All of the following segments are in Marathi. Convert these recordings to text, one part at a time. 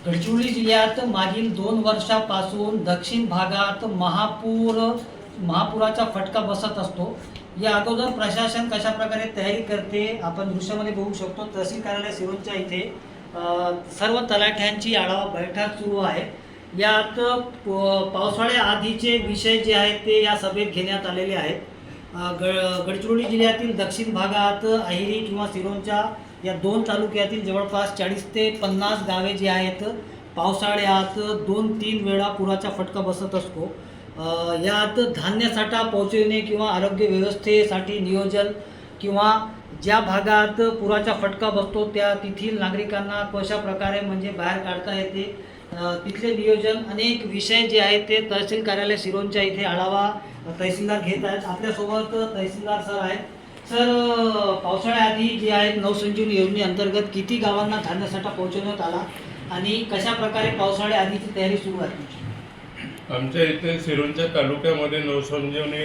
गडचिरोली जिल्ह्यात मागील 2 वर्षापासून दक्षिण भागात महापुराचा फटका बसत असतो। या अगोदर प्रशासन कशा प्रकारे तयारी करते आपण दृश्यामध्ये बघू शकतो। तहसील कार्यालय सिरोंचा इथे सर्व तलाठ्यांची आढावा बैठक सुरू आहे। यात पावसाळ्या आधीचे विषय जे आहेत ते या सभेत घेण्यात आलेले आहेत। गडचिरोली जिल्ह्यातील दक्षिण भागात अहिरी किंवा सिरोंचा या 2 तालुक्यातील जवळपास 40 ते 50 गावे जी आहेत पावसाळ्यात 2-3 वेळा पुराचा फटका बसत असतो। यात धान्य साठा पोहोचविणे किंवा आरोग्य व्यवस्थेसाठी नियोजन किंवा ज्या भागात पुराचा फटका बसतो त्या तेथील नागरिकांना कशा प्रकारे म्हणजे बाहेर काढता येते तिथले नियोजन अनेक विषय जे आहेत ते तहसील कार्यालय सिरोंचा इथे आढावा तहसीलदार घेत आहेत। आपल्यासोबत तहसीलदार सर आहेत। सर, पावसाळ्याआधी जे आहेत नवसंजीवनी योजनेअंतर्गत किती गावांना धान्यसाठा पोहोचवण्यात आला आणि कशा प्रकारे पावसाळ्याआधीची तयारी सुरू आहे? आमच्या इथे सिरोंचा तालुक्यामध्ये नवसंजीवनी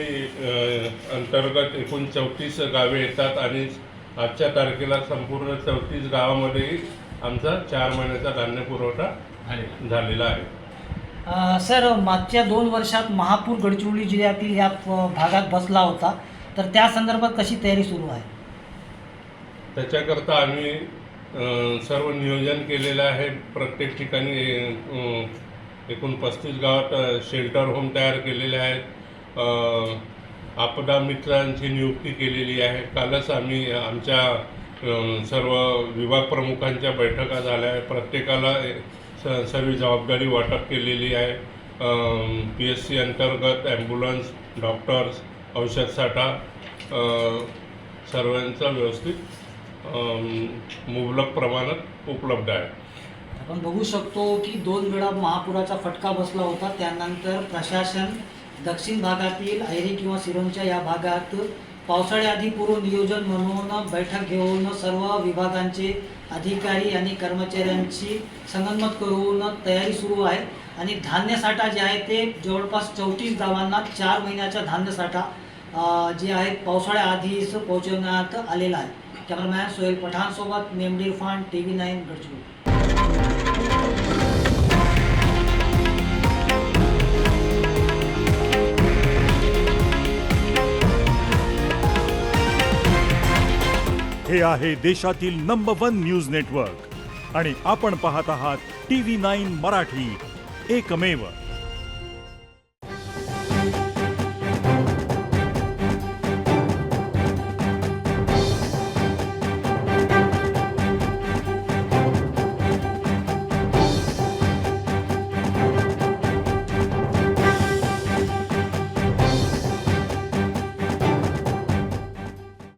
अंतर्गत एकूण 34 गावे येतात आणि आजच्या तारखेला संपूर्ण 34 गावामध्ये आमचा 4 महिन्याचा धान्य पुरवठा झालेला आहे। सर, मागच्या 2 वर्षात महापूर गडचिरोली जिल्ह्यातील या भागात बसला होता, तर त्या संदर्भात कशी तयारी सुरू आहे? त्याच्याकरता आम्ही सर्व नियोजन केलेलं आहे। प्रत्येक ठिकाणी एकूण 35 गावात शेल्टर होम तयार केलेले आहेत। आपदा मित्रांची नियुक्ती केलेली आहे। कालच आम्ही आमच्या सर्व विभाग प्रमुखांच्या बैठका झाल्या आहे। प्रत्येकाला सर्व जबाबदारी वाटप केलेली आहे। PSC अंतर्गत ॲम्ब्युलन्स, डॉक्टर्स, औषध साठा सर्वांचा व्यवस्थित मुबलक प्रमाणात उपलब्ध आहे। आपण बघू शकतो की 2 वेळा महापुराचा फटका बसला होता। त्यानंतर प्रशासन दक्षिण भागातील अहिरी किंवा सिरोंचा या भागात पावसाळ्याआधी पूर्व नियोजन म्हणून बैठक घेऊन सर्व विभागांचे अधिकारी आणि कर्मचाऱ्यांची संगनमत करून तयारी सुरू आहे आणि धान्यसाठा जे आहे ते जवळपास 34 गावांना 4 महिन्याचा धान्यसाठा जे आहे पावसाळ्याआधीच पोहोचवण्यात आलेला आहे। कॅमेरामॅन सोहेल पठाणसोबत मेमडी इरफान, TV9 गडचिरोली। हे आहे देशातील नंबर 1 न्यूज नेटवर्क आणि आपण पाहत आहात TV9 मराठी, एकमेव।